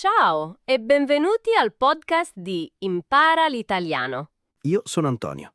Ciao e benvenuti al podcast di Impara l'italiano. Io sono Antonio.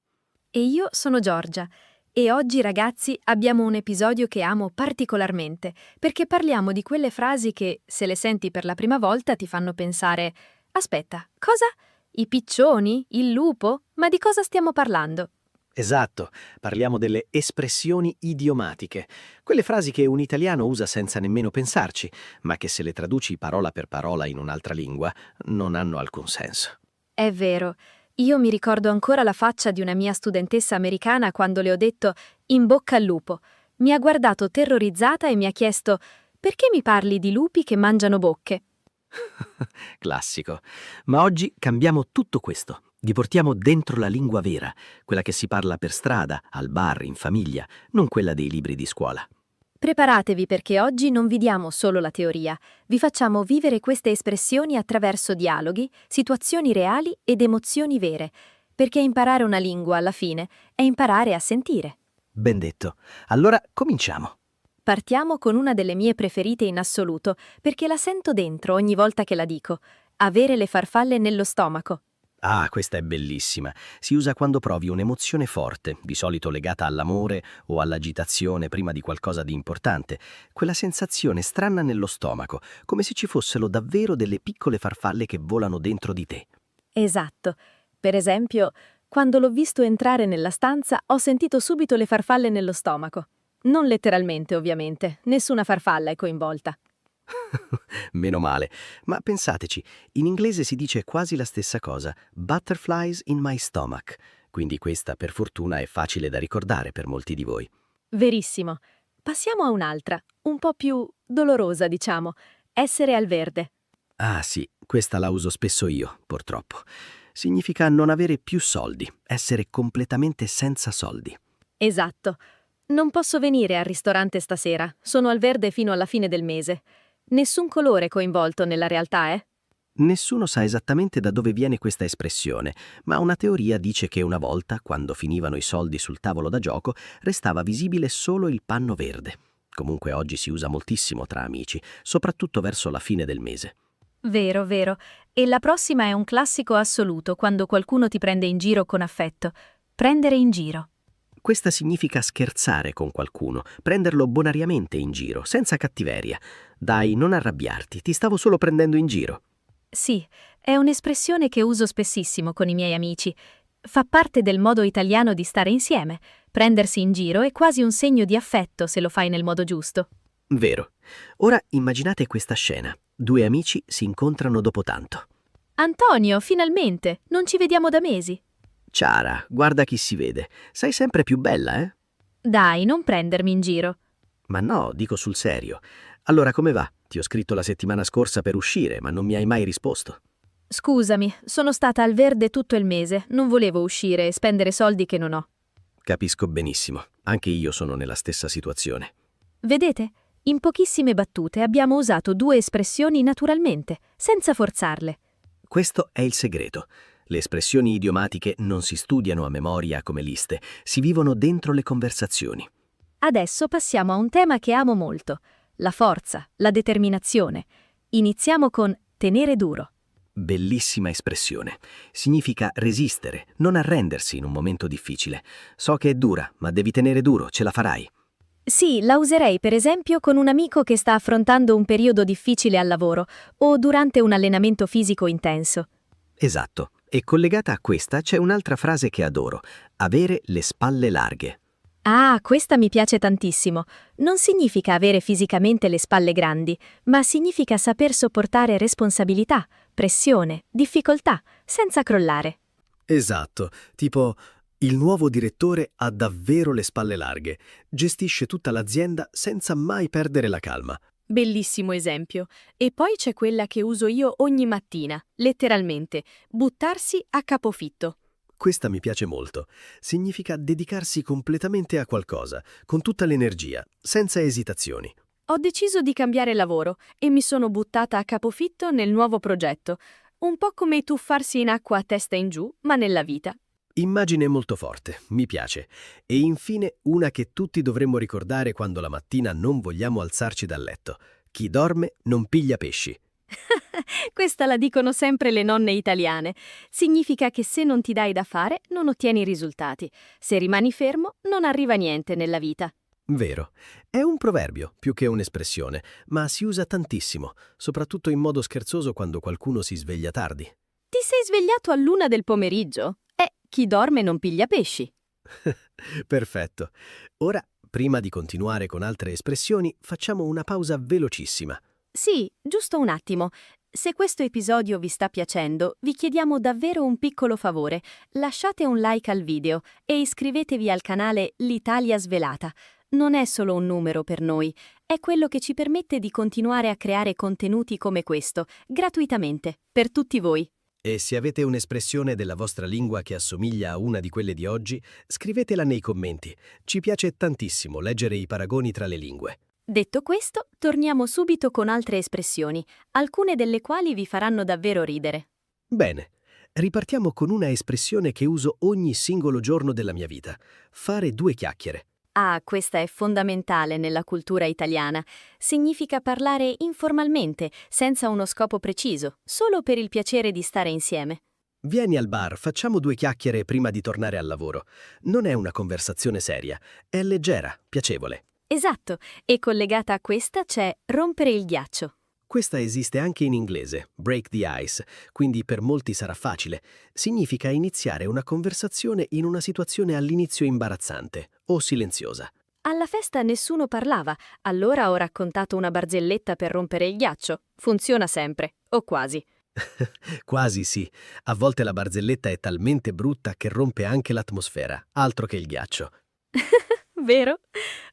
E io sono Giorgia. E oggi, ragazzi, abbiamo un episodio che amo particolarmente, perché parliamo di quelle frasi che, se le senti per la prima volta, ti fanno pensare: aspetta, cosa? I piccioni? Il lupo? Ma di cosa stiamo parlando? Esatto, parliamo delle espressioni idiomatiche, quelle frasi che un italiano usa senza nemmeno pensarci, ma che se le traduci parola per parola in un'altra lingua non hanno alcun senso. È vero. Io mi ricordo ancora la faccia di una mia studentessa americana quando le ho detto «in bocca al lupo». Mi ha guardato terrorizzata e mi ha chiesto «perché mi parli di lupi che mangiano bocche?» Classico. Ma oggi cambiamo tutto questo. Vi portiamo dentro la lingua vera, quella che si parla per strada, al bar, in famiglia, non quella dei libri di scuola. Preparatevi perché oggi non vi diamo solo la teoria, vi facciamo vivere queste espressioni attraverso dialoghi, situazioni reali ed emozioni vere, perché imparare una lingua alla fine è imparare a sentire. Ben detto. Allora cominciamo. Partiamo con una delle mie preferite in assoluto, perché la sento dentro ogni volta che la dico: avere le farfalle nello stomaco. Ah, questa è bellissima. Si usa quando provi un'emozione forte, di solito legata all'amore o all'agitazione prima di qualcosa di importante. Quella sensazione strana nello stomaco, come se ci fossero davvero delle piccole farfalle che volano dentro di te. Esatto. Per esempio, quando l'ho visto entrare nella stanza, ho sentito subito le farfalle nello stomaco. Non letteralmente, ovviamente, nessuna farfalla è coinvolta. Meno male. Ma pensateci, in inglese si dice quasi la stessa cosa, butterflies in my stomach. Quindi questa, per fortuna, è facile da ricordare per molti di voi. Verissimo. Passiamo a un'altra, un po' più dolorosa, diciamo. Essere al verde. Ah sì, questa la uso spesso io, purtroppo. Significa non avere più soldi, essere completamente senza soldi. Esatto. Non posso venire al ristorante stasera, sono al verde fino alla fine del mese. Nessun colore coinvolto nella realtà, eh? Nessuno sa esattamente da dove viene questa espressione, ma una teoria dice che una volta, quando finivano i soldi sul tavolo da gioco, restava visibile solo il panno verde. Comunque oggi si usa moltissimo tra amici, soprattutto verso la fine del mese. Vero, vero. E la prossima è un classico assoluto quando qualcuno ti prende in giro con affetto. Prendere in giro. Questa significa scherzare con qualcuno, prenderlo bonariamente in giro, senza cattiveria. Dai, non arrabbiarti, ti stavo solo prendendo in giro. Sì, è un'espressione che uso spessissimo con i miei amici. Fa parte del modo italiano di stare insieme. Prendersi in giro è quasi un segno di affetto se lo fai nel modo giusto. Vero. Ora immaginate questa scena. Due amici si incontrano dopo tanto. Antonio, finalmente! Non ci vediamo da mesi. Ciara, guarda chi si vede. Sei sempre più bella, eh? Dai, non prendermi in giro. Ma no, dico sul serio. Allora come va? Ti ho scritto la settimana scorsa per uscire, ma non mi hai mai risposto. Scusami, sono stata al verde tutto il mese. Non volevo uscire e spendere soldi che non ho. Capisco benissimo. Anche io sono nella stessa situazione. Vedete? In pochissime battute abbiamo usato due espressioni naturalmente, senza forzarle. Questo è il segreto. Le espressioni idiomatiche non si studiano a memoria come liste, si vivono dentro le conversazioni. Adesso passiamo a un tema che amo molto: la forza, la determinazione. Iniziamo con tenere duro. Bellissima espressione. Significa resistere, non arrendersi in un momento difficile. So che è dura, ma devi tenere duro, ce la farai. Sì, la userei per esempio con un amico che sta affrontando un periodo difficile al lavoro o durante un allenamento fisico intenso. Esatto. E collegata a questa c'è un'altra frase che adoro: avere le spalle larghe. Ah, questa mi piace tantissimo. Non significa avere fisicamente le spalle grandi, ma significa saper sopportare responsabilità, pressione, difficoltà, senza crollare. Esatto, tipo il nuovo direttore ha davvero le spalle larghe, gestisce tutta l'azienda senza mai perdere la calma. Bellissimo esempio. E poi c'è quella che uso io ogni mattina, letteralmente, buttarsi a capofitto. Questa mi piace molto. Significa dedicarsi completamente a qualcosa, con tutta l'energia, senza esitazioni. Ho deciso di cambiare lavoro e mi sono buttata a capofitto nel nuovo progetto. Un po' come tuffarsi in acqua a testa in giù, ma nella vita. Immagine molto forte, mi piace. E infine una che tutti dovremmo ricordare quando la mattina non vogliamo alzarci dal letto. Chi dorme non piglia pesci. Questa la dicono sempre le nonne italiane. Significa che se non ti dai da fare, non ottieni risultati. Se rimani fermo, non arriva niente nella vita. Vero. È un proverbio più che un'espressione, ma si usa tantissimo, soprattutto in modo scherzoso quando qualcuno si sveglia tardi. Ti sei svegliato all'1 del pomeriggio? Chi dorme non piglia pesci. Perfetto. Ora, prima di continuare con altre espressioni, facciamo una pausa velocissima. Sì, giusto un attimo. Se questo episodio vi sta piacendo, vi chiediamo davvero un piccolo favore. Lasciate un like al video e iscrivetevi al canale L'Italia Svelata. Non è solo un numero per noi, è quello che ci permette di continuare a creare contenuti come questo, gratuitamente, per tutti voi. E se avete un'espressione della vostra lingua che assomiglia a una di quelle di oggi, scrivetela nei commenti. Ci piace tantissimo leggere i paragoni tra le lingue. Detto questo, torniamo subito con altre espressioni, alcune delle quali vi faranno davvero ridere. Bene, ripartiamo con una espressione che uso ogni singolo giorno della mia vita. Fare 2 chiacchiere. Ah, questa è fondamentale nella cultura italiana. Significa parlare informalmente, senza uno scopo preciso, solo per il piacere di stare insieme. Vieni al bar, facciamo 2 chiacchiere prima di tornare al lavoro. Non è una conversazione seria, è leggera, piacevole. Esatto, e collegata a questa c'è rompere il ghiaccio. Questa esiste anche in inglese, break the ice, quindi per molti sarà facile. Significa iniziare una conversazione in una situazione all'inizio imbarazzante o silenziosa. Alla festa nessuno parlava, allora ho raccontato una barzelletta per rompere il ghiaccio. Funziona sempre, o quasi. Quasi sì. A volte la barzelletta è talmente brutta che rompe anche l'atmosfera, altro che il ghiaccio. Vero?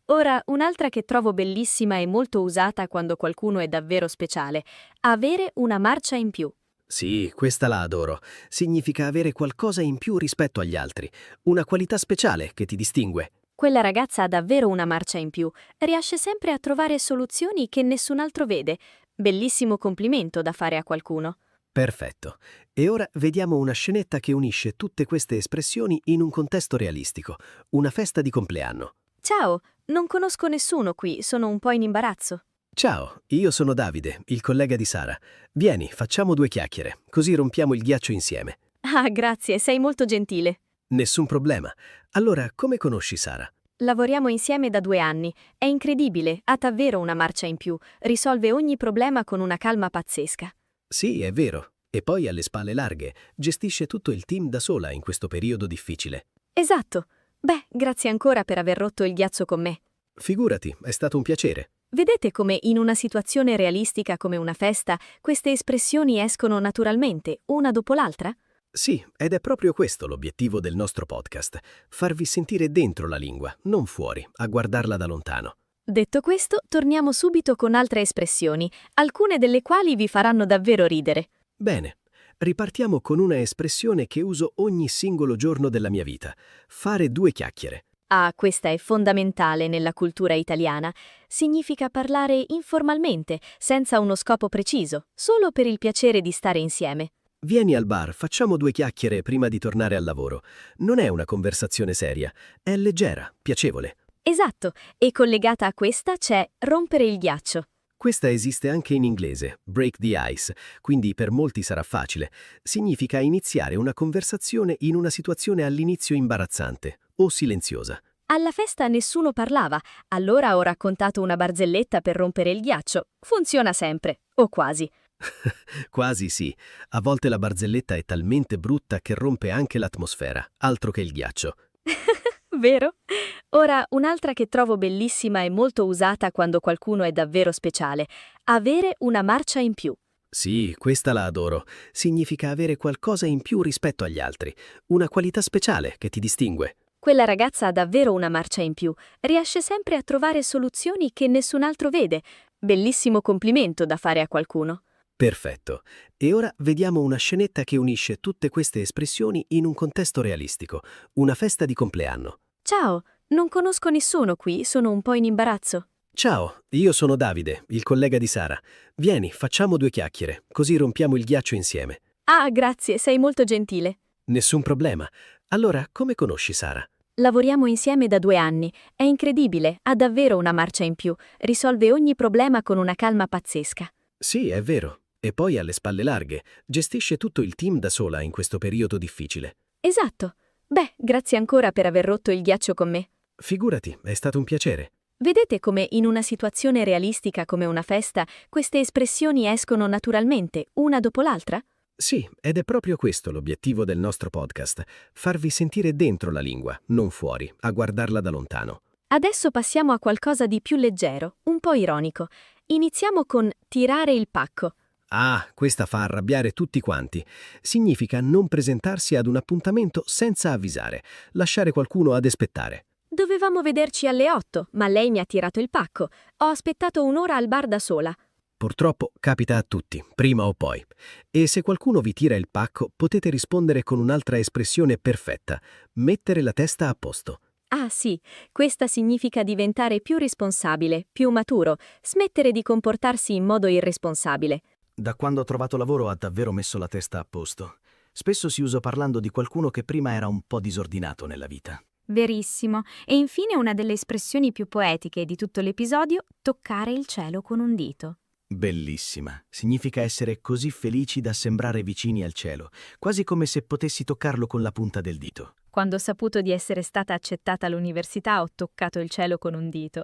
Ora, un'altra che trovo bellissima e molto usata quando qualcuno è davvero speciale. Avere una marcia in più. Sì, questa la adoro. Significa avere qualcosa in più rispetto agli altri, una qualità speciale che ti distingue. Quella ragazza ha davvero una marcia in più. Riesce sempre a trovare soluzioni che nessun altro vede. Bellissimo complimento da fare a qualcuno. Perfetto. E ora vediamo una scenetta che unisce tutte queste espressioni in un contesto realistico, una festa di compleanno. Ciao, non conosco nessuno qui, sono un po' in imbarazzo. Ciao, io sono Davide, il collega di Sara. Vieni, facciamo 2 chiacchiere, così rompiamo il ghiaccio insieme. Ah, grazie, sei molto gentile. Nessun problema. Allora, come conosci Sara? Lavoriamo insieme da 2 anni. È incredibile, ha davvero una marcia in più. Risolve ogni problema con una calma pazzesca. Sì, è vero. E poi ha le spalle larghe, gestisce tutto il team da sola in questo periodo difficile. Esatto. Beh, grazie ancora per aver rotto il ghiaccio con me. Figurati, è stato un piacere. Vedete come in una situazione realistica come una festa, queste espressioni escono naturalmente, una dopo l'altra? Sì, ed è proprio questo l'obiettivo del nostro podcast, farvi sentire dentro la lingua, non fuori, a guardarla da lontano. Detto questo, torniamo subito con altre espressioni, alcune delle quali vi faranno davvero ridere. Bene, ripartiamo con una espressione che uso ogni singolo giorno della mia vita, fare 2 chiacchiere. Ah, questa è fondamentale nella cultura italiana. Significa parlare informalmente, senza uno scopo preciso, solo per il piacere di stare insieme. Vieni al bar, facciamo 2 chiacchiere prima di tornare al lavoro. Non è una conversazione seria, è leggera, piacevole. Esatto, e collegata a questa c'è rompere il ghiaccio. Questa esiste anche in inglese, break the ice, quindi per molti sarà facile. Significa iniziare una conversazione in una situazione all'inizio imbarazzante o silenziosa. Alla festa nessuno parlava, allora ho raccontato una barzelletta per rompere il ghiaccio. Funziona sempre, o quasi. Quasi sì. A volte la barzelletta è talmente brutta che rompe anche l'atmosfera, altro che il ghiaccio. Vero? Ora, un'altra che trovo bellissima e molto usata quando qualcuno è davvero speciale. Avere una marcia in più. Sì, questa la adoro. Significa avere qualcosa in più rispetto agli altri, una qualità speciale che ti distingue. Quella ragazza ha davvero una marcia in più. Riesce sempre a trovare soluzioni che nessun altro vede. Bellissimo complimento da fare a qualcuno. Perfetto. E ora vediamo una scenetta che unisce tutte queste espressioni in un contesto realistico, una festa di compleanno. Ciao, non conosco nessuno qui, sono un po' in imbarazzo. Ciao, io sono Davide, il collega di Sara. Vieni, facciamo 2 chiacchiere, così rompiamo il ghiaccio insieme. Ah, grazie, sei molto gentile. Nessun problema. Allora, come conosci Sara? Lavoriamo insieme da 2 anni. È incredibile, ha davvero una marcia in più. Risolve ogni problema con una calma pazzesca. Sì, è vero. E poi ha le spalle larghe, gestisce tutto il team da sola in questo periodo difficile. Esatto. Beh, grazie ancora per aver rotto il ghiaccio con me. Figurati, è stato un piacere. Vedete come in una situazione realistica come una festa, queste espressioni escono naturalmente, una dopo l'altra? Sì, ed è proprio questo l'obiettivo del nostro podcast, farvi sentire dentro la lingua, non fuori, a guardarla da lontano. Adesso passiamo a qualcosa di più leggero, un po' ironico. Iniziamo con tirare il pacco. Ah, questa fa arrabbiare tutti quanti. Significa non presentarsi ad un appuntamento senza avvisare, lasciare qualcuno ad aspettare. Dovevamo vederci alle 8, ma lei mi ha tirato il pacco. Ho aspettato un'ora al bar da sola. Purtroppo capita a tutti, prima o poi. E se qualcuno vi tira il pacco, potete rispondere con un'altra espressione perfetta: mettere la testa a posto. Ah sì, questa significa diventare più responsabile, più maturo, smettere di comportarsi in modo irresponsabile. Da quando ho trovato lavoro ha davvero messo la testa a posto. Spesso si usa parlando di qualcuno che prima era un po' disordinato nella vita. Verissimo. E infine una delle espressioni più poetiche di tutto l'episodio, toccare il cielo con un dito. Bellissima. Significa essere così felici da sembrare vicini al cielo, quasi come se potessi toccarlo con la punta del dito. Quando ho saputo di essere stata accettata all'università ho toccato il cielo con un dito.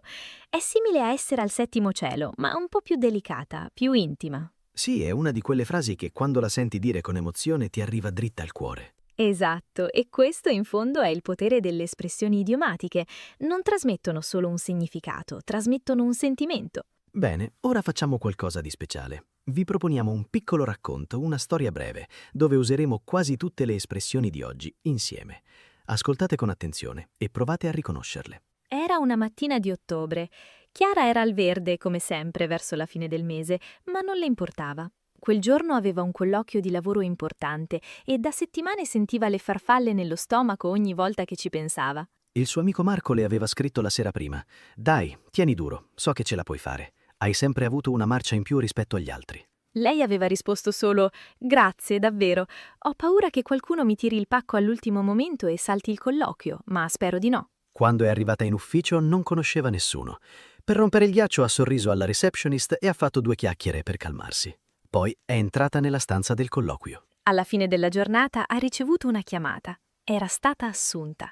È simile a essere al settimo cielo, ma un po' più delicata, più intima. Sì, è una di quelle frasi che quando la senti dire con emozione ti arriva dritta al cuore. Esatto, e questo in fondo è il potere delle espressioni idiomatiche. Non trasmettono solo un significato, trasmettono un sentimento. Bene, ora facciamo qualcosa di speciale. Vi proponiamo un piccolo racconto, una storia breve, dove useremo quasi tutte le espressioni di oggi insieme. Ascoltate con attenzione e provate a riconoscerle. Era una mattina di ottobre. Chiara era al verde, come sempre, verso la fine del mese, ma non le importava. Quel giorno aveva un colloquio di lavoro importante e da settimane sentiva le farfalle nello stomaco ogni volta che ci pensava. Il suo amico Marco le aveva scritto la sera prima: «Dai, tieni duro, so che ce la puoi fare. Hai sempre avuto una marcia in più rispetto agli altri». Lei aveva risposto solo «Grazie, davvero. Ho paura che qualcuno mi tiri il pacco all'ultimo momento e salti il colloquio, ma spero di no». Quando è arrivata in ufficio non conosceva nessuno. Per rompere il ghiaccio ha sorriso alla receptionist e ha fatto 2 chiacchiere per calmarsi. Poi è entrata nella stanza del colloquio. Alla fine della giornata ha ricevuto una chiamata. Era stata assunta.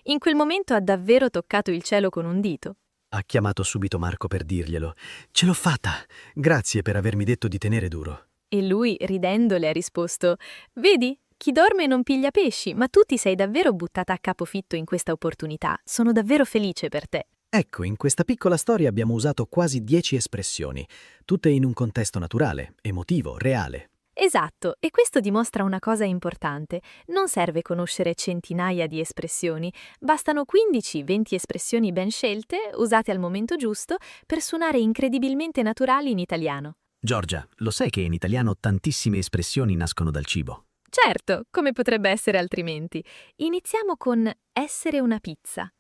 In quel momento ha davvero toccato il cielo con un dito. Ha chiamato subito Marco per dirglielo. «Ce l'ho fatta! Grazie per avermi detto di tenere duro». E lui, ridendo, le ha risposto: «Vedi? Chi dorme non piglia pesci, ma tu ti sei davvero buttata a capofitto in questa opportunità. Sono davvero felice per te». Ecco, in questa piccola storia abbiamo usato quasi 10 espressioni, tutte in un contesto naturale, emotivo, reale. Esatto, e questo dimostra una cosa importante. Non serve conoscere centinaia di espressioni, bastano 15-20 espressioni ben scelte, usate al momento giusto, per suonare incredibilmente naturali in italiano. Giorgia, lo sai che in italiano tantissime espressioni nascono dal cibo? Certo, come potrebbe essere altrimenti. Iniziamo con essere una pizza.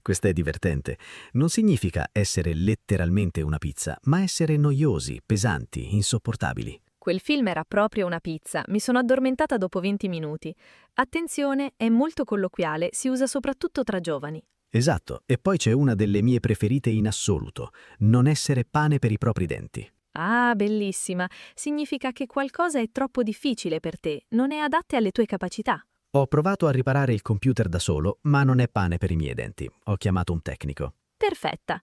Questa è divertente. Non significa essere letteralmente una pizza, ma essere noiosi, pesanti, insopportabili. Quel film era proprio una pizza, mi sono addormentata dopo 20 minuti. Attenzione, è molto colloquiale, si usa soprattutto tra giovani. Esatto, e poi c'è una delle mie preferite in assoluto: non essere pane per i propri denti. Ah, bellissima, significa che qualcosa è troppo difficile per te, non è adatta alle tue capacità. Ho provato a riparare il computer da solo, ma non è pane per i miei denti. Ho chiamato un tecnico. Perfetta.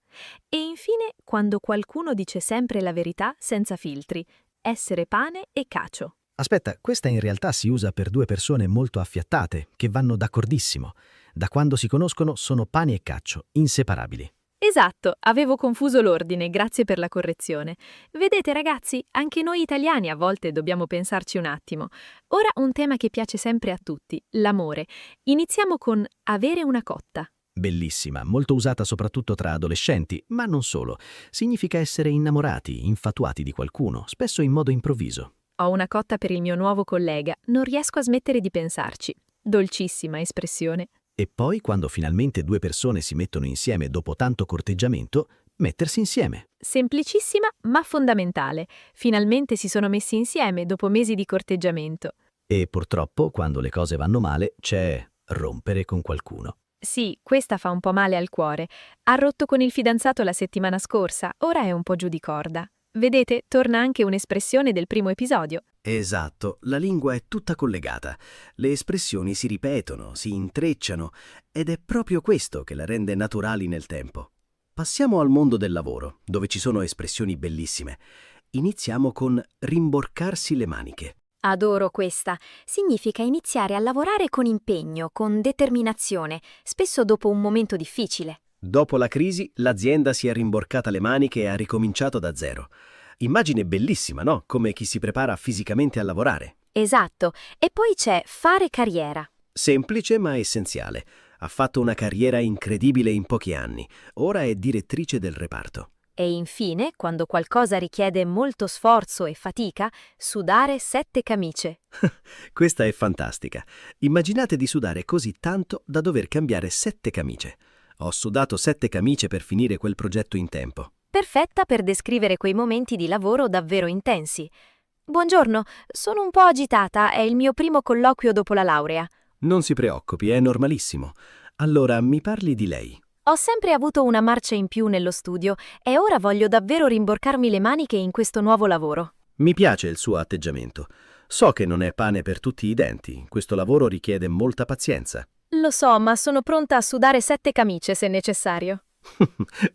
E infine, quando qualcuno dice sempre la verità senza filtri, essere pane e cacio. Aspetta, questa in realtà si usa per 2 persone molto affiattate, che vanno d'accordissimo. Da quando si conoscono sono pane e caccio, inseparabili. Esatto, avevo confuso l'ordine, grazie per la correzione. Vedete ragazzi, anche noi italiani a volte dobbiamo pensarci un attimo. Ora un tema che piace sempre a tutti, l'amore. Iniziamo con avere una cotta. Bellissima, molto usata soprattutto tra adolescenti, ma non solo. Significa essere innamorati, infatuati di qualcuno, spesso in modo improvviso. Ho una cotta per il mio nuovo collega, non riesco a smettere di pensarci. Dolcissima espressione. E poi, quando finalmente 2 persone si mettono insieme dopo tanto corteggiamento, mettersi insieme. Semplicissima ma fondamentale. Finalmente si sono messi insieme dopo mesi di corteggiamento. E purtroppo, quando le cose vanno male, c'è rompere con qualcuno. Sì, questa fa un po' male al cuore. Ha rotto con il fidanzato la settimana scorsa, ora è un po' giù di corda. Vedete, torna anche un'espressione del primo episodio. Esatto, la lingua è tutta collegata. Le espressioni si ripetono, si intrecciano, ed è proprio questo che la rende naturali nel tempo. Passiamo al mondo del lavoro, dove ci sono espressioni bellissime. Iniziamo con rimborcarsi le maniche. Adoro questa. Significa iniziare a lavorare con impegno, con determinazione, spesso dopo un momento difficile. Dopo la crisi, l'azienda si è rimborcata le maniche e ha ricominciato da zero. Immagine bellissima, no? Come chi si prepara fisicamente a lavorare. Esatto. E poi c'è fare carriera. Semplice ma essenziale. Ha fatto una carriera incredibile in pochi anni. Ora è direttrice del reparto. E infine, quando qualcosa richiede molto sforzo e fatica, sudare 7 camicie. Questa è fantastica. Immaginate di sudare così tanto da dover cambiare 7 camicie. Ho sudato 7 camicie per finire quel progetto in tempo. Perfetta per descrivere quei momenti di lavoro davvero intensi. Buongiorno, sono un po' agitata, è il mio primo colloquio dopo la laurea. Non si preoccupi, è normalissimo. Allora, mi parli di lei. Ho sempre avuto una marcia in più nello studio e ora voglio davvero rimborcarmi le maniche in questo nuovo lavoro. Mi piace il suo atteggiamento. So che non è pane per tutti i denti. Questo lavoro richiede molta pazienza. Lo so, ma sono pronta a sudare 7 camicie se necessario.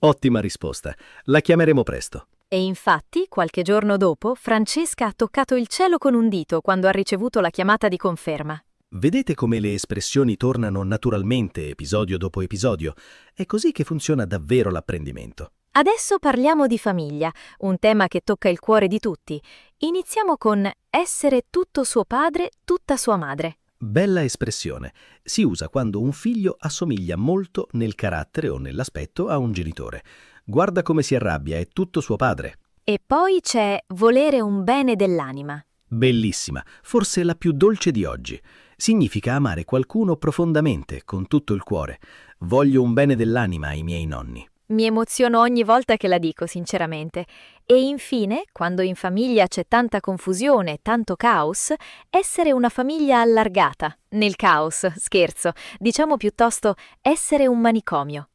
Ottima risposta. La chiameremo presto. E infatti, qualche giorno dopo, Francesca ha toccato il cielo con un dito quando ha ricevuto la chiamata di conferma. Vedete come le espressioni tornano naturalmente episodio dopo episodio? È così che funziona davvero l'apprendimento. Adesso parliamo di famiglia, un tema che tocca il cuore di tutti. Iniziamo con essere tutto suo padre, tutta sua madre. Bella espressione. Si usa quando un figlio assomiglia molto nel carattere o nell'aspetto a un genitore. Guarda come si arrabbia, è tutto suo padre. E poi c'è volere un bene dell'anima. Bellissima, forse la più dolce di oggi. Significa amare qualcuno profondamente, con tutto il cuore. Voglio un bene dell'anima ai miei nonni. Mi emoziono ogni volta che la dico, sinceramente. E infine, quando in famiglia c'è tanta confusione, tanto caos, essere una famiglia allargata. Nel caos, scherzo, diciamo piuttosto essere un manicomio.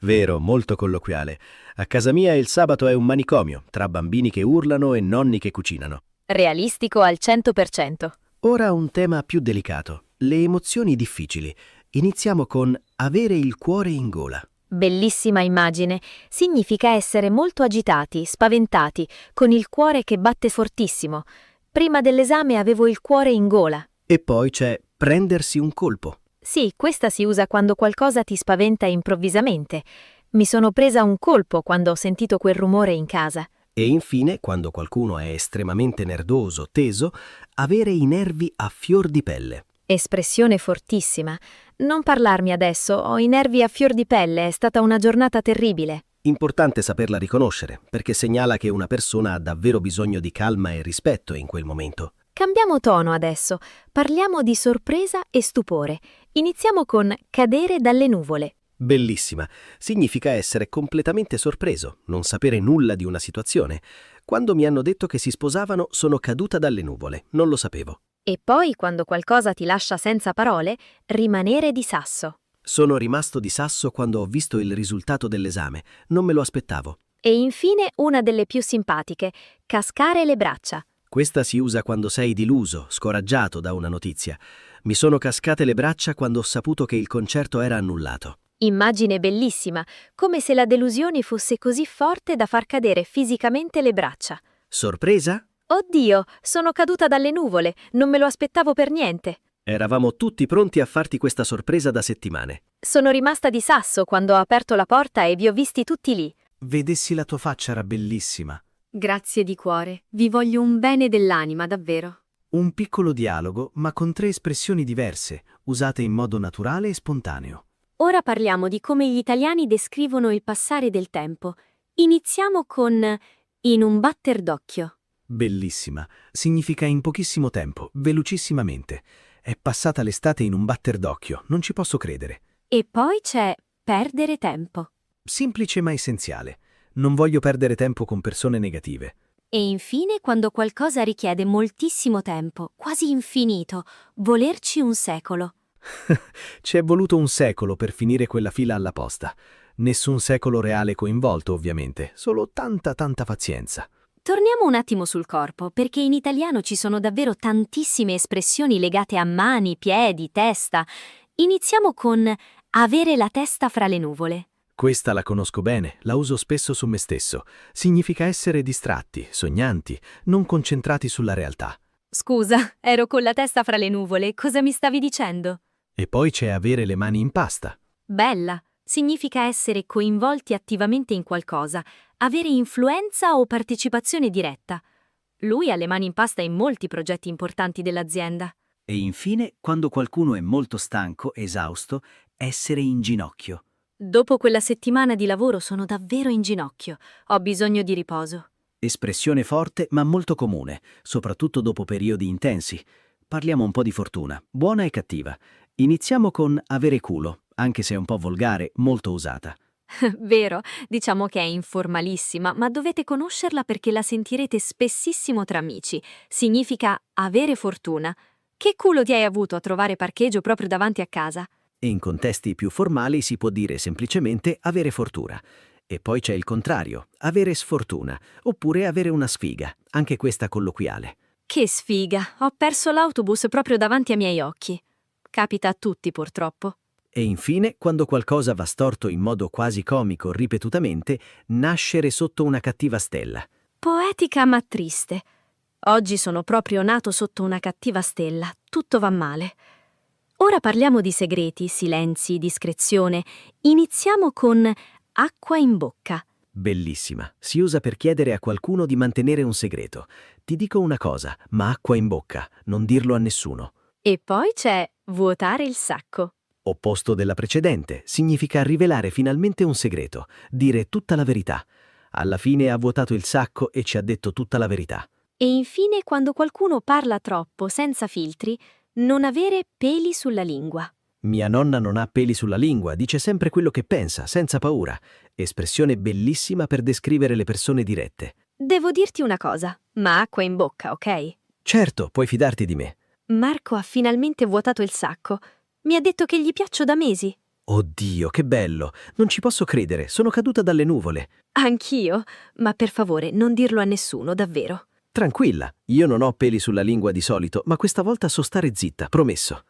Vero, molto colloquiale. A casa mia il sabato è un manicomio, tra bambini che urlano e nonni che cucinano. Realistico al 100%. Ora un tema più delicato, le emozioni difficili. Iniziamo con avere il cuore in gola. Bellissima immagine. Significa essere molto agitati, spaventati, con il cuore che batte fortissimo. Prima dell'esame avevo il cuore in gola. E poi c'è prendersi un colpo. Sì, questa si usa quando qualcosa ti spaventa improvvisamente. Mi sono presa un colpo quando ho sentito quel rumore in casa. E infine, quando qualcuno è estremamente nervoso, teso, avere i nervi a fior di pelle. Espressione fortissima. Non parlarmi adesso, ho i nervi a fior di pelle, è stata una giornata terribile. Importante saperla riconoscere, perché segnala che una persona ha davvero bisogno di calma e rispetto in quel momento. Cambiamo tono adesso. Parliamo di sorpresa e stupore. Iniziamo con cadere dalle nuvole. Bellissima. Significa essere completamente sorpreso, non sapere nulla di una situazione. Quando mi hanno detto che si sposavano, sono caduta dalle nuvole, non lo sapevo. E poi, quando qualcosa ti lascia senza parole, rimanere di sasso. Sono rimasto di sasso quando ho visto il risultato dell'esame, non me lo aspettavo. E infine una delle più simpatiche, cascare le braccia. Questa si usa quando sei deluso, scoraggiato da una notizia. Mi sono cascate le braccia quando ho saputo che il concerto era annullato. Immagine bellissima, come se la delusione fosse così forte da far cadere fisicamente le braccia. Sorpresa? Oddio, sono caduta dalle nuvole, non me lo aspettavo per niente. Eravamo tutti pronti a farti questa sorpresa da settimane. Sono rimasta di sasso quando ho aperto la porta e vi ho visti tutti lì. Vedessi la tua faccia era bellissima. Grazie di cuore, vi voglio un bene dell'anima, davvero. Un piccolo dialogo, ma con 3 espressioni diverse, usate in modo naturale e spontaneo. Ora parliamo di come gli italiani descrivono il passare del tempo. Iniziamo con in un batter d'occhio. Bellissima. Significa in pochissimo tempo, velocissimamente. È passata l'estate in un batter d'occhio, non ci posso credere. E poi c'è perdere tempo. Semplice ma essenziale. Non voglio perdere tempo con persone negative. E infine quando qualcosa richiede moltissimo tempo, quasi infinito, volerci un secolo. Ci è voluto un secolo per finire quella fila alla posta. Nessun secolo reale coinvolto, ovviamente, solo tanta pazienza. Torniamo un attimo sul corpo, perché in italiano ci sono davvero tantissime espressioni legate a mani, piedi, testa. Iniziamo con avere la testa fra le nuvole. Questa la conosco bene, la uso spesso su me stesso. Significa essere distratti, sognanti, non concentrati sulla realtà. Scusa, ero con la testa fra le nuvole, cosa mi stavi dicendo? E poi c'è avere le mani in pasta. Bella. Significa essere coinvolti attivamente in qualcosa, avere influenza o partecipazione diretta. Lui ha le mani in pasta in molti progetti importanti dell'azienda. E infine, quando qualcuno è molto stanco, esausto, essere in ginocchio. Dopo quella settimana di lavoro sono davvero in ginocchio. Ho bisogno di riposo. Espressione forte ma molto comune, soprattutto dopo periodi intensi. Parliamo un po' di fortuna, buona e cattiva. Iniziamo con avere culo, anche se è un po' volgare, molto usata. Vero, diciamo che è informalissima, ma dovete conoscerla perché la sentirete spessissimo tra amici. Significa avere fortuna. Che culo ti hai avuto a trovare parcheggio proprio davanti a casa? E in contesti più formali si può dire semplicemente avere fortuna. E poi c'è il contrario, avere sfortuna, oppure avere una sfiga, anche questa colloquiale. Che sfiga, ho perso l'autobus proprio davanti ai miei occhi. Capita a tutti, purtroppo. E infine, quando qualcosa va storto in modo quasi comico ripetutamente, nascere sotto una cattiva stella. Poetica ma triste. Oggi sono proprio nato sotto una cattiva stella, tutto va male. Ora parliamo di segreti, silenzi, discrezione. Iniziamo con acqua in bocca. Bellissima. Si usa per chiedere a qualcuno di mantenere un segreto. Ti dico una cosa, ma acqua in bocca, non dirlo a nessuno. E poi c'è vuotare il sacco. Opposto della precedente, significa rivelare finalmente un segreto, dire tutta la verità. Alla fine ha vuotato il sacco e ci ha detto tutta la verità. E infine, quando qualcuno parla troppo, senza filtri, non avere peli sulla lingua. Mia nonna non ha peli sulla lingua, dice sempre quello che pensa, senza paura. Espressione bellissima per descrivere le persone dirette. Devo dirti una cosa, ma acqua in bocca, ok? Certo, puoi fidarti di me. Marco ha finalmente vuotato il sacco. Mi ha detto che gli piaccio da mesi. Oddio, che bello! Non ci posso credere, sono caduta dalle nuvole. Anch'io? Ma per favore, non dirlo a nessuno, davvero. Tranquilla, io non ho peli sulla lingua di solito, ma questa volta so stare zitta, promesso.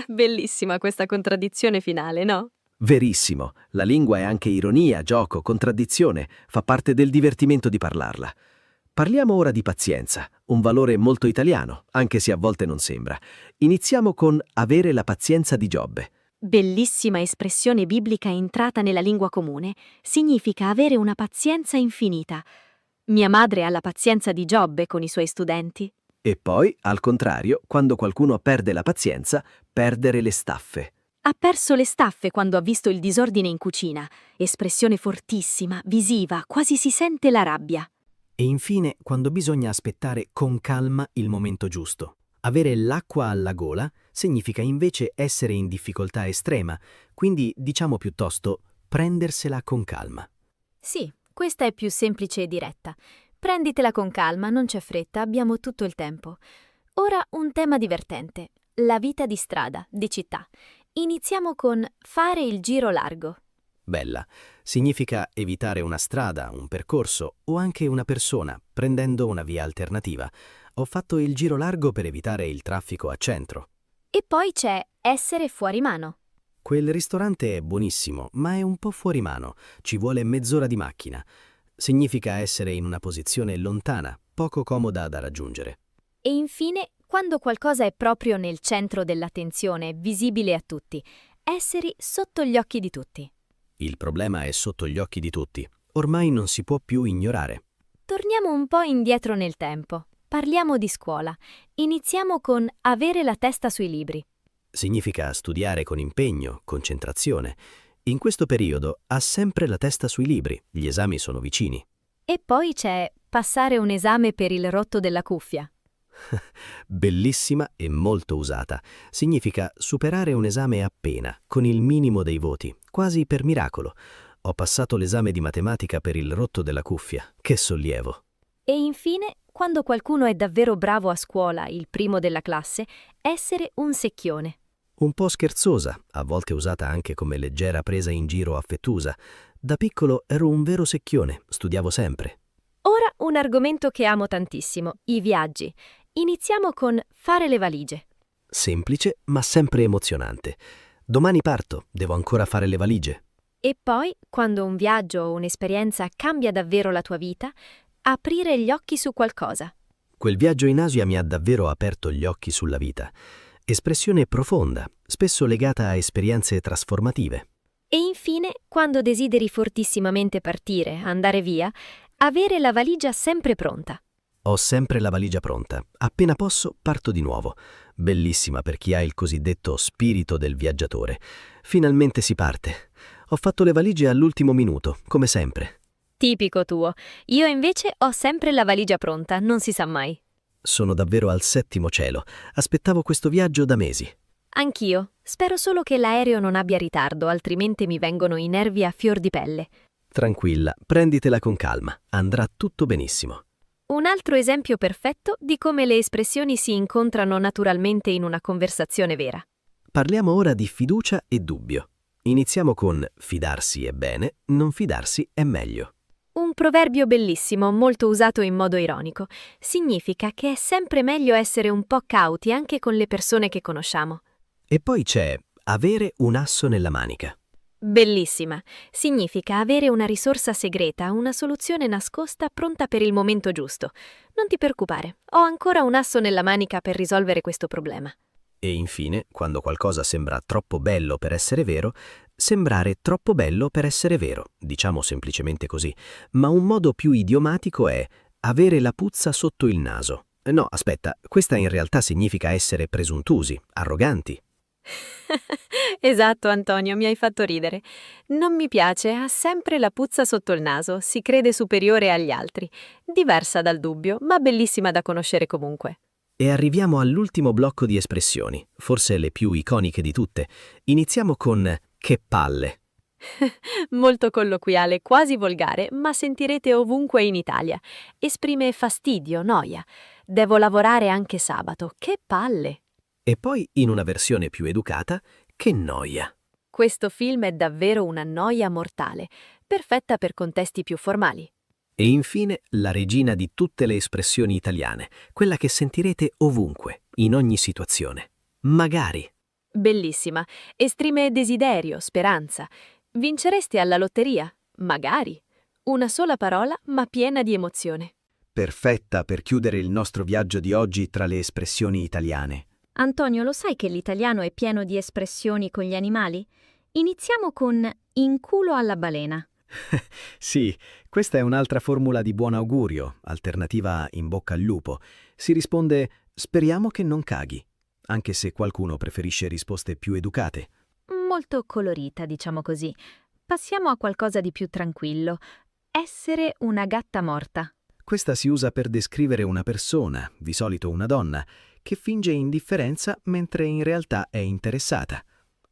Bellissima questa contraddizione finale, no? Verissimo, la lingua è anche ironia, gioco, contraddizione, fa parte del divertimento di parlarla. Parliamo ora di pazienza, un valore molto italiano, anche se a volte non sembra. Iniziamo con avere la pazienza di Giobbe. Bellissima espressione biblica entrata nella lingua comune. Significa avere una pazienza infinita. Mia madre ha la pazienza di Giobbe con i suoi studenti. E poi, al contrario, quando qualcuno perde la pazienza, perdere le staffe. Ha perso le staffe quando ha visto il disordine in cucina. Espressione fortissima, visiva, quasi si sente la rabbia. E infine, quando bisogna aspettare con calma il momento giusto. Avere l'acqua alla gola significa invece essere in difficoltà estrema, quindi diciamo piuttosto prendersela con calma. Sì, questa è più semplice e diretta. Prenditela con calma, non c'è fretta, abbiamo tutto il tempo. Ora un tema divertente, la vita di strada, di città. Iniziamo con fare il giro largo. Bella. Significa evitare una strada, un percorso o anche una persona, prendendo una via alternativa. Ho fatto il giro largo per evitare il traffico a centro. E poi c'è essere fuori mano. Quel ristorante è buonissimo, ma è un po' fuori mano. Ci vuole mezz'ora di macchina. Significa essere in una posizione lontana, poco comoda da raggiungere. E infine, quando qualcosa è proprio nel centro dell'attenzione, visibile a tutti, essere sotto gli occhi di tutti. Il problema è sotto gli occhi di tutti. Ormai non si può più ignorare. Torniamo un po' indietro nel tempo. Parliamo di scuola. Iniziamo con avere la testa sui libri. Significa studiare con impegno, concentrazione. In questo periodo ha sempre la testa sui libri, gli esami sono vicini. E poi c'è passare un esame per il rotto della cuffia. Bellissima e molto usata. Significa superare un esame appena, con il minimo dei voti, quasi per miracolo. Ho passato l'esame di matematica per il rotto della cuffia. Che sollievo! E infine, quando qualcuno è davvero bravo a scuola, il primo della classe, essere un secchione. Un po' scherzosa, a volte usata anche come leggera presa in giro affettuosa. Da piccolo ero un vero secchione, studiavo sempre. Ora un argomento che amo tantissimo, i viaggi. Iniziamo con fare le valigie. Semplice, ma sempre emozionante. Domani parto, devo ancora fare le valigie. E poi, quando un viaggio o un'esperienza cambia davvero la tua vita, aprire gli occhi su qualcosa. Quel viaggio in Asia mi ha davvero aperto gli occhi sulla vita. Espressione profonda, spesso legata a esperienze trasformative. E infine, quando desideri fortissimamente partire, andare via, avere la valigia sempre pronta. Ho sempre la valigia pronta. Appena posso, parto di nuovo. Bellissima per chi ha il cosiddetto spirito del viaggiatore. Finalmente si parte. Ho fatto le valigie all'ultimo minuto, come sempre. Tipico tuo. Io invece ho sempre la valigia pronta, non si sa mai. Sono davvero al settimo cielo. Aspettavo questo viaggio da mesi. Anch'io. Spero solo che l'aereo non abbia ritardo, altrimenti mi vengono i nervi a fior di pelle. Tranquilla, prenditela con calma. Andrà tutto benissimo. Un altro esempio perfetto di come le espressioni si incontrano naturalmente in una conversazione vera. Parliamo ora di fiducia e dubbio. Iniziamo con fidarsi è bene, non fidarsi è meglio. Un proverbio bellissimo, molto usato in modo ironico. Significa che è sempre meglio essere un po' cauti anche con le persone che conosciamo. E poi c'è avere un asso nella manica. Bellissima. Significa avere una risorsa segreta, una soluzione nascosta pronta per il momento giusto. Non ti preoccupare, ho ancora un asso nella manica per risolvere questo problema. E infine, quando qualcosa sembra troppo bello per essere vero, sembrare troppo bello per essere vero, diciamo semplicemente così, ma un modo più idiomatico è avere la puzza sotto il naso. No, aspetta, questa in realtà significa essere presuntuosi, arroganti. Esatto, Antonio, mi hai fatto ridere. Non mi piace, ha sempre la puzza sotto il naso, si crede superiore agli altri. Diversa dal dubbio, ma bellissima da conoscere comunque. E arriviamo all'ultimo blocco di espressioni, forse le più iconiche di tutte. Iniziamo con che palle. Molto colloquiale, quasi volgare, ma sentirete ovunque in Italia. Esprime fastidio, noia. Devo lavorare anche sabato, che palle. E poi, in una versione più educata, che noia. Questo film è davvero una noia mortale, perfetta per contesti più formali. E infine la regina di tutte le espressioni italiane, quella che sentirete ovunque, in ogni situazione. Magari. Bellissima. Esprime desiderio, speranza. Vinceresti alla lotteria? Magari. Una sola parola, ma piena di emozione. Perfetta per chiudere il nostro viaggio di oggi tra le espressioni italiane. Antonio, lo sai che l'italiano è pieno di espressioni con gli animali? Iniziamo con in culo alla balena. Sì, questa è un'altra formula di buon augurio, alternativa in bocca al lupo. Si risponde speriamo che non caghi, anche se qualcuno preferisce risposte più educate. Molto colorita, diciamo così. Passiamo a qualcosa di più tranquillo. Essere una gatta morta. Questa si usa per descrivere una persona, di solito una donna, che finge indifferenza mentre in realtà è interessata.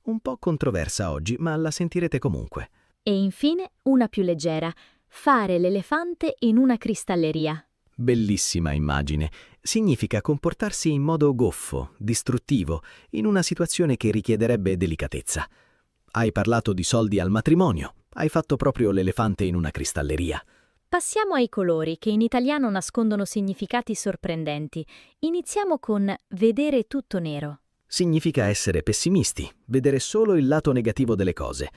Un po' controversa oggi, ma la sentirete comunque. E infine una più leggera. Fare l'elefante in una cristalleria. Bellissima immagine. Significa comportarsi in modo goffo, distruttivo, in una situazione che richiederebbe delicatezza. Hai parlato di soldi al matrimonio, hai fatto proprio l'elefante in una cristalleria. Passiamo ai colori che in italiano nascondono significati sorprendenti. Iniziamo con vedere tutto nero. Significa essere pessimisti, vedere solo il lato negativo delle cose.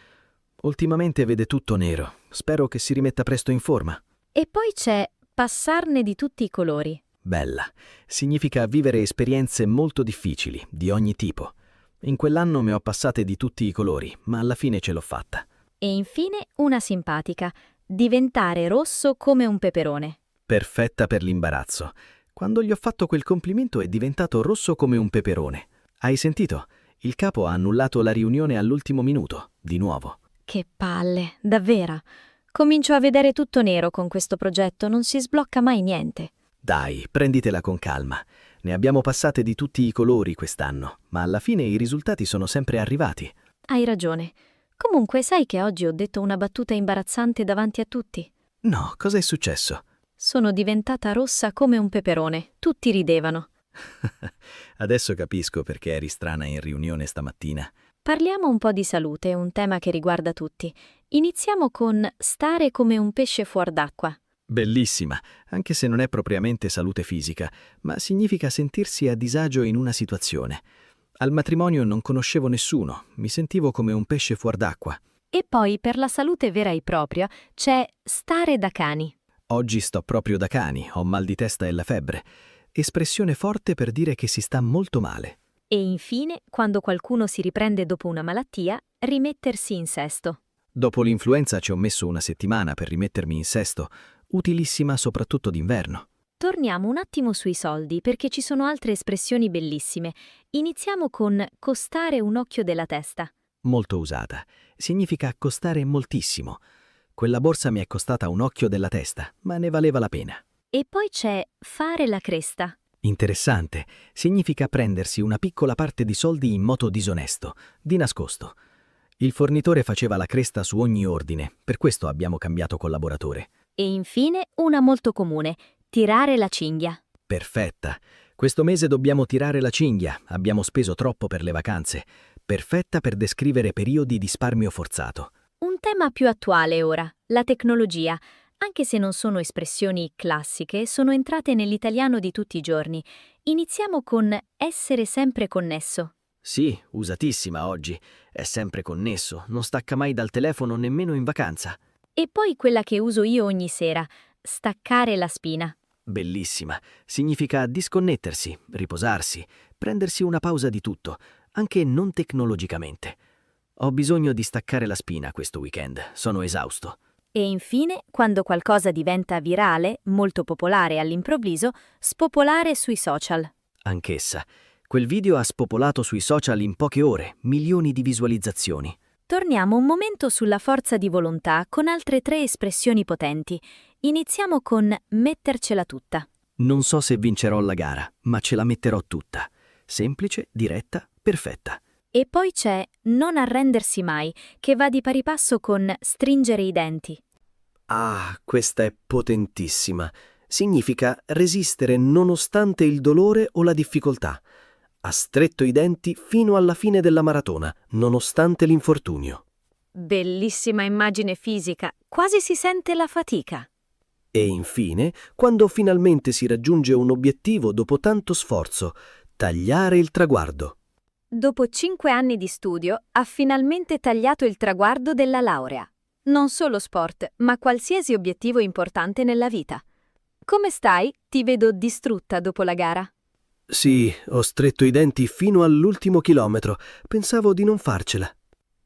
Ultimamente vede tutto nero. Spero che si rimetta presto in forma. E poi c'è passarne di tutti i colori. Bella. Significa vivere esperienze molto difficili, di ogni tipo. In quell'anno ne ho passate di tutti i colori, ma alla fine ce l'ho fatta. E infine una simpatica. Diventare rosso come un peperone. Perfetta per l'imbarazzo. Quando gli ho fatto quel complimento è diventato rosso come un peperone. Hai sentito? Il capo ha annullato la riunione all'ultimo minuto, di nuovo. Che palle, davvero. Comincio a vedere tutto nero con questo progetto, non si sblocca mai niente. Dai, prenditela con calma. Ne abbiamo passate di tutti i colori quest'anno, ma alla fine i risultati sono sempre arrivati. Hai ragione. Comunque, sai che oggi ho detto una battuta imbarazzante davanti a tutti? No, cosa è successo? Sono diventata rossa come un peperone. Tutti ridevano. Adesso capisco perché eri strana in riunione stamattina. Parliamo un po' di salute, un tema che riguarda tutti. Iniziamo con stare come un pesce fuor d'acqua. Bellissima, anche se non è propriamente salute fisica, ma significa sentirsi a disagio in una situazione. Al matrimonio non conoscevo nessuno, mi sentivo come un pesce fuor d'acqua. E poi per la salute vera e propria c'è stare da cani. Oggi sto proprio da cani, ho mal di testa e la febbre. Espressione forte per dire che si sta molto male. E infine, quando qualcuno si riprende dopo una malattia, rimettersi in sesto. Dopo l'influenza ci ho messo una settimana per rimettermi in sesto, utilissima soprattutto d'inverno. Torniamo un attimo sui soldi perché ci sono altre espressioni bellissime. Iniziamo con costare un occhio della testa. Molto usata. Significa costare moltissimo. Quella borsa mi è costata un occhio della testa, ma ne valeva la pena. E poi c'è fare la cresta. Interessante. Significa prendersi una piccola parte di soldi in modo disonesto, di nascosto. Il fornitore faceva la cresta su ogni ordine, per questo abbiamo cambiato collaboratore. E infine una molto comune, tirare la cinghia. Perfetta. Questo mese dobbiamo tirare la cinghia, abbiamo speso troppo per le vacanze. Perfetta per descrivere periodi di risparmio forzato. Un tema più attuale ora, la tecnologia. Anche se non sono espressioni classiche, sono entrate nell'italiano di tutti i giorni. Iniziamo con essere sempre connesso. Sì, usatissima oggi. È sempre connesso, non stacca mai dal telefono nemmeno in vacanza. E poi quella che uso io ogni sera, staccare la spina. Bellissima. Significa disconnettersi, riposarsi, prendersi una pausa di tutto, anche non tecnologicamente. Ho bisogno di staccare la spina questo weekend, sono esausto. E infine, quando qualcosa diventa virale, molto popolare all'improvviso, spopolare sui social. Anch'essa. Quel video ha spopolato sui social in poche ore, milioni di visualizzazioni. Torniamo un momento sulla forza di volontà con altre 3 espressioni potenti. Iniziamo con mettercela tutta. Non so se vincerò la gara, ma ce la metterò tutta. Semplice, diretta, perfetta. E poi c'è non arrendersi mai, che va di pari passo con stringere i denti. Ah, questa è potentissima. Significa resistere nonostante il dolore o la difficoltà. Ha stretto i denti fino alla fine della maratona, nonostante l'infortunio. Bellissima immagine fisica, quasi si sente la fatica. E infine, quando finalmente si raggiunge un obiettivo dopo tanto sforzo, tagliare il traguardo. Dopo 5 anni di studio, ha finalmente tagliato il traguardo della laurea. Non solo sport, ma qualsiasi obiettivo importante nella vita. Come stai? Ti vedo distrutta dopo la gara. Sì, ho stretto i denti fino all'ultimo chilometro. Pensavo di non farcela.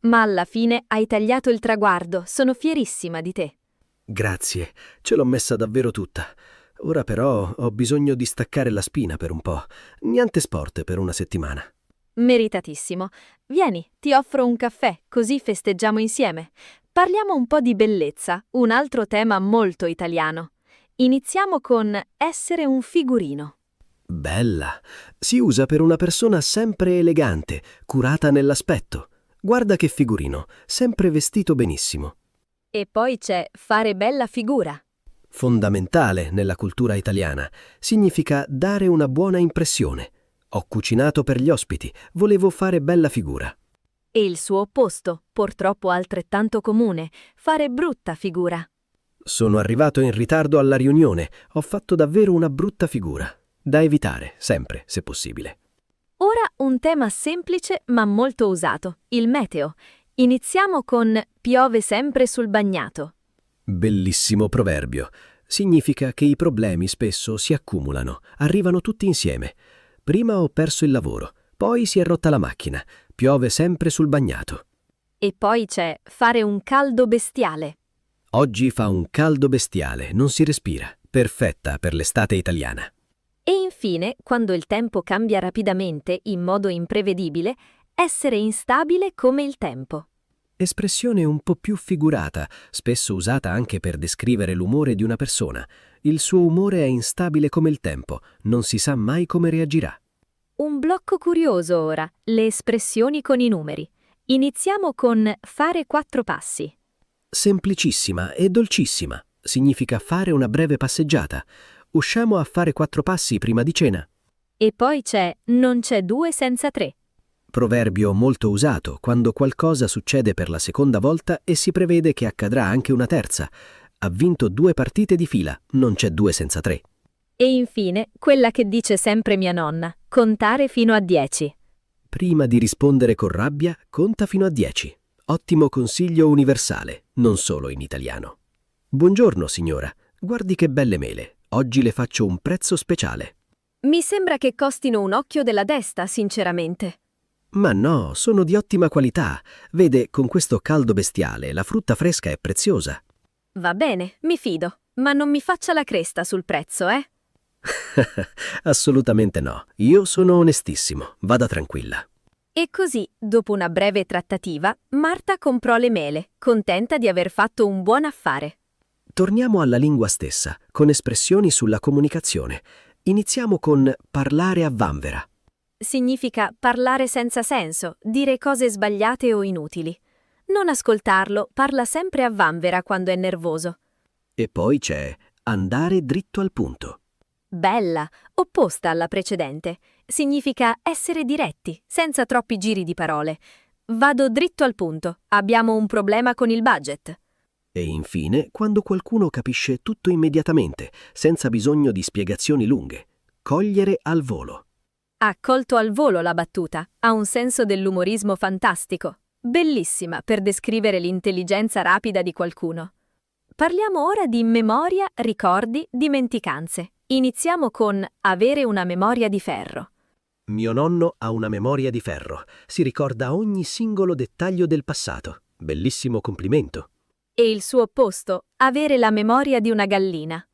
Ma alla fine hai tagliato il traguardo, sono fierissima di te. Grazie, ce l'ho messa davvero tutta. Ora però ho bisogno di staccare la spina per un po'. Niente sport per una settimana. Meritatissimo. Vieni, ti offro un caffè, così festeggiamo insieme. Parliamo un po' di bellezza, un altro tema molto italiano. Iniziamo con essere un figurino. Bella. Si usa per una persona sempre elegante, curata nell'aspetto. Guarda che figurino, sempre vestito benissimo. E poi c'è fare bella figura. Fondamentale nella cultura italiana. Significa dare una buona impressione. Ho cucinato per gli ospiti, volevo fare bella figura. E il suo opposto, purtroppo altrettanto comune, fare brutta figura. Sono arrivato in ritardo alla riunione, ho fatto davvero una brutta figura. Da evitare, sempre, se possibile. Ora un tema semplice ma molto usato, il meteo. Iniziamo con piove sempre sul bagnato. Bellissimo proverbio. Significa che i problemi spesso si accumulano, arrivano tutti insieme. Prima ho perso il lavoro, poi si è rotta la macchina, piove sempre sul bagnato. E poi c'è fare un caldo bestiale. Oggi fa un caldo bestiale, non si respira. Perfetta per l'estate italiana. E infine, quando il tempo cambia rapidamente, in modo imprevedibile, essere instabile come il tempo. Espressione un po' più figurata, spesso usata anche per descrivere l'umore di una persona. Il suo umore è instabile come il tempo, non si sa mai come reagirà. Un blocco curioso ora, le espressioni con i numeri. Iniziamo con fare 4 passi. Semplicissima e dolcissima. Significa fare una breve passeggiata. Usciamo a fare 4 passi prima di cena. E poi c'è non c'è due senza tre. Proverbio molto usato quando qualcosa succede per la seconda volta e si prevede che accadrà anche una terza. Ha vinto 2 partite di fila, non c'è 2 senza 3. E infine, quella che dice sempre mia nonna, contare fino a 10. Prima di rispondere con rabbia, conta fino a 10. Ottimo consiglio universale, non solo in italiano. Buongiorno signora, guardi che belle mele. Oggi le faccio un prezzo speciale. Mi sembra che costino un occhio della testa, sinceramente. Ma no, sono di ottima qualità. Vede, con questo caldo bestiale la frutta fresca è preziosa. Va bene, mi fido, ma non mi faccia la cresta sul prezzo, eh? Assolutamente no. Io sono onestissimo. Vada tranquilla. E così, dopo una breve trattativa, Marta comprò le mele, contenta di aver fatto un buon affare. Torniamo alla lingua stessa, con espressioni sulla comunicazione. Iniziamo con parlare a vanvera. Significa parlare senza senso, dire cose sbagliate o inutili. Non ascoltarlo, parla sempre a vanvera quando è nervoso. E poi c'è andare dritto al punto. Bella, opposta alla precedente. Significa essere diretti, senza troppi giri di parole. Vado dritto al punto. Abbiamo un problema con il budget. E infine, quando qualcuno capisce tutto immediatamente, senza bisogno di spiegazioni lunghe. Cogliere al volo. Ha colto al volo la battuta. Ha un senso dell'umorismo fantastico. Bellissima per descrivere l'intelligenza rapida di qualcuno. Parliamo ora di memoria, ricordi, dimenticanze. Iniziamo con avere una memoria di ferro. Mio nonno ha una memoria di ferro. Si ricorda ogni singolo dettaglio del passato. Bellissimo complimento. E il suo opposto, avere la memoria di una gallina.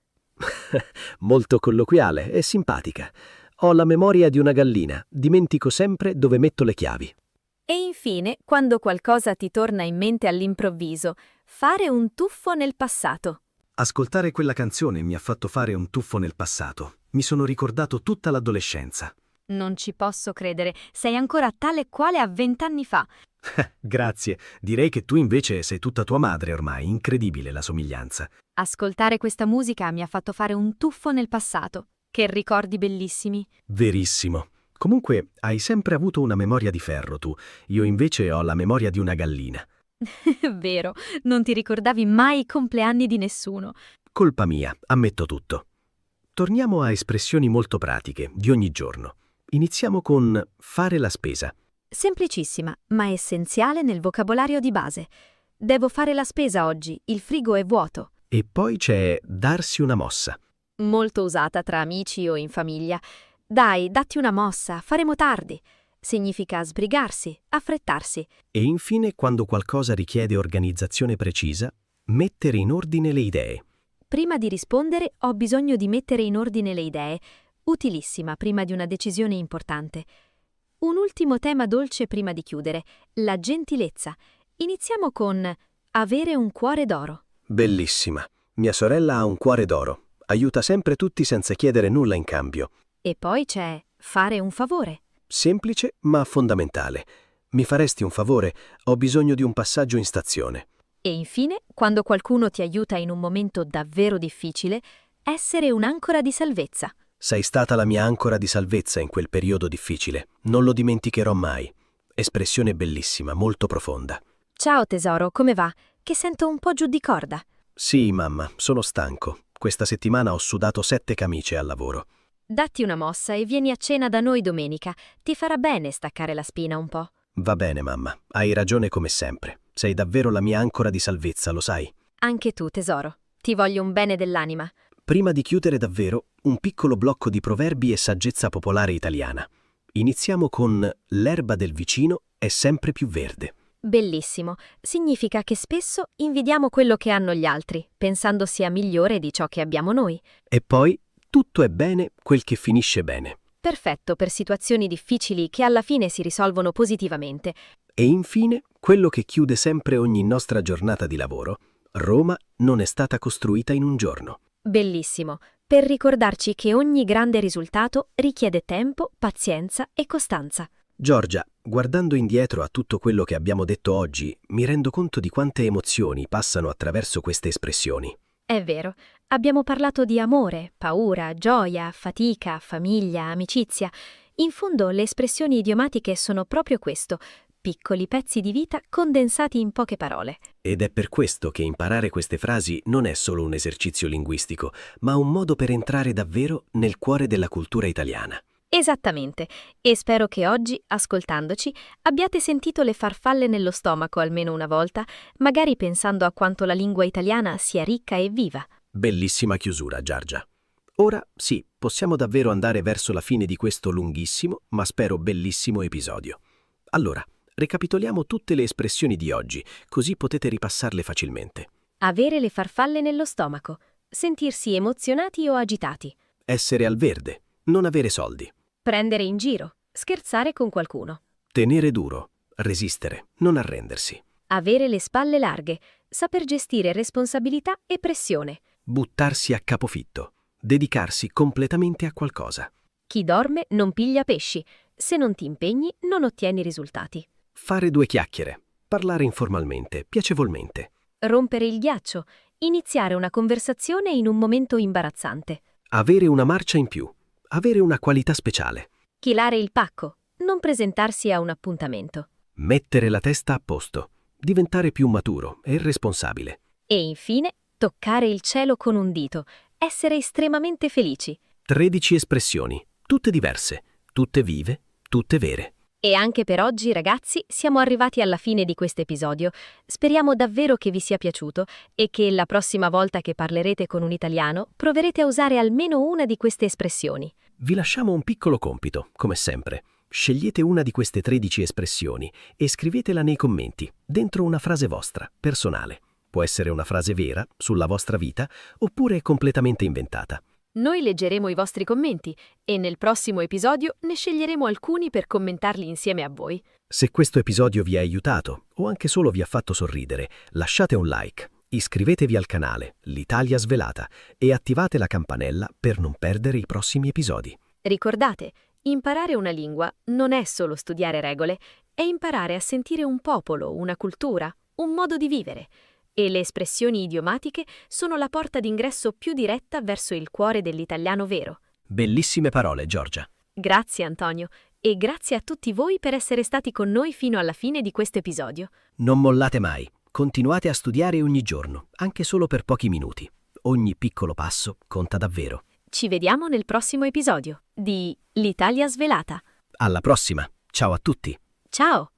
Molto colloquiale e simpatica. Ho la memoria di una gallina. Dimentico sempre dove metto le chiavi. E infine, quando qualcosa ti torna in mente all'improvviso, fare un tuffo nel passato. Ascoltare quella canzone mi ha fatto fare un tuffo nel passato. Mi sono ricordato tutta l'adolescenza. Non ci posso credere, sei ancora tale quale a 20 anni fa. Grazie. Direi che tu invece sei tutta tua madre ormai. Incredibile la somiglianza. Ascoltare questa musica mi ha fatto fare un tuffo nel passato. Che ricordi bellissimi. Verissimo. Comunque, hai sempre avuto una memoria di ferro tu. Io invece ho la memoria di una gallina. Vero, non ti ricordavi mai i compleanni di nessuno. Colpa mia, ammetto tutto. Torniamo a espressioni molto pratiche, di ogni giorno. Iniziamo con fare la spesa. Semplicissima, ma essenziale nel vocabolario di base. Devo fare la spesa oggi, il frigo è vuoto. E poi c'è darsi una mossa. Molto usata tra amici o in famiglia. Dai, datti una mossa, faremo tardi. Significa sbrigarsi, affrettarsi. E infine, quando qualcosa richiede organizzazione precisa, mettere in ordine le idee. Prima di rispondere ho bisogno di mettere in ordine le idee. Utilissima prima di una decisione importante. Un ultimo tema dolce prima di chiudere, la gentilezza. Iniziamo con avere un cuore d'oro. Bellissima. Mia sorella ha un cuore d'oro. Aiuta sempre tutti senza chiedere nulla in cambio. E poi c'è fare un favore. Semplice ma fondamentale. Mi faresti un favore? Ho bisogno di un passaggio in stazione. E infine, quando qualcuno ti aiuta in un momento davvero difficile, essere un'ancora di salvezza. Sei stata la mia ancora di salvezza in quel periodo difficile. Non lo dimenticherò mai. Espressione bellissima, molto profonda. Ciao tesoro, come va? Che sento un po' giù di corda. Sì, mamma, sono stanco. Questa settimana ho sudato 7 camicie al lavoro. Datti una mossa e vieni a cena da noi domenica. Ti farà bene staccare la spina un po'. Va bene, mamma. Hai ragione come sempre. Sei davvero la mia ancora di salvezza, lo sai. Anche tu, tesoro. Ti voglio un bene dell'anima. Prima di chiudere davvero, un piccolo blocco di proverbi e saggezza popolare italiana. Iniziamo con l'erba del vicino è sempre più verde. Bellissimo. Significa che spesso invidiamo quello che hanno gli altri, pensando sia migliore di ciò che abbiamo noi. E poi, tutto è bene quel che finisce bene. Perfetto per situazioni difficili che alla fine si risolvono positivamente. E infine, quello che chiude sempre ogni nostra giornata di lavoro. Roma non è stata costruita in un giorno. Bellissimo. Per ricordarci che ogni grande risultato richiede tempo, pazienza e costanza. Giorgia, guardando indietro a tutto quello che abbiamo detto oggi, mi rendo conto di quante emozioni passano attraverso queste espressioni. È vero, Abbiamo parlato di amore, paura, gioia, fatica, famiglia, amicizia. In fondo le espressioni idiomatiche sono proprio questo, piccoli pezzi di vita condensati in poche parole. Ed è per questo che imparare queste frasi non è solo un esercizio linguistico, ma un modo per entrare davvero nel cuore della cultura italiana. Esattamente, e spero che oggi, ascoltandoci, abbiate sentito le farfalle nello stomaco almeno una volta, magari pensando a quanto la lingua italiana sia ricca e viva. Bellissima chiusura, Giorgia. Ora sì, possiamo davvero andare verso la fine di questo lunghissimo, ma spero bellissimo episodio. Allora, recapitoliamo tutte le espressioni di oggi, così potete ripassarle facilmente. Avere le farfalle nello stomaco. Sentirsi emozionati o agitati. Essere al verde, non avere soldi. Prendere in giro. Scherzare con qualcuno. Tenere duro, resistere, non arrendersi. Avere le spalle larghe. Saper gestire responsabilità e pressione. Buttarsi a capofitto, dedicarsi completamente a qualcosa. Chi dorme non piglia pesci. Se non ti impegni, non ottieni risultati. Fare due chiacchiere, parlare informalmente, piacevolmente. Rompere il ghiaccio. Iniziare una conversazione in un momento imbarazzante. Avere una marcia in più, avere una qualità speciale. Chilare il pacco. Non presentarsi a un appuntamento. Mettere la testa a posto, diventare più maturo e responsabile. E infine, toccare il cielo con un dito. Essere estremamente felici. 13 espressioni, tutte diverse, tutte vive, tutte vere. E anche per oggi, ragazzi, siamo arrivati alla fine di questo episodio. Speriamo davvero che vi sia piaciuto e che la prossima volta che parlerete con un italiano proverete a usare almeno una di queste espressioni. Vi lasciamo un piccolo compito, come sempre. Scegliete una di queste 13 espressioni e scrivetela nei commenti, dentro una frase vostra, personale. Può essere una frase vera, sulla vostra vita, oppure completamente inventata. Noi leggeremo i vostri commenti e nel prossimo episodio ne sceglieremo alcuni per commentarli insieme a voi. Se questo episodio vi ha aiutato o anche solo vi ha fatto sorridere, lasciate un like, iscrivetevi al canale L'Italia Svelata e attivate la campanella per non perdere i prossimi episodi. Ricordate, imparare una lingua non è solo studiare regole, è imparare a sentire un popolo, una cultura, un modo di vivere. E le espressioni idiomatiche sono la porta d'ingresso più diretta verso il cuore dell'italiano vero. Bellissime parole, Giorgia. Grazie Antonio, e grazie a tutti voi per essere stati con noi fino alla fine di questo episodio. Non mollate mai, continuate a studiare ogni giorno, anche solo per pochi minuti. Ogni piccolo passo conta davvero. Ci vediamo nel prossimo episodio di L'Italia Svelata. Alla prossima, ciao a tutti! Ciao!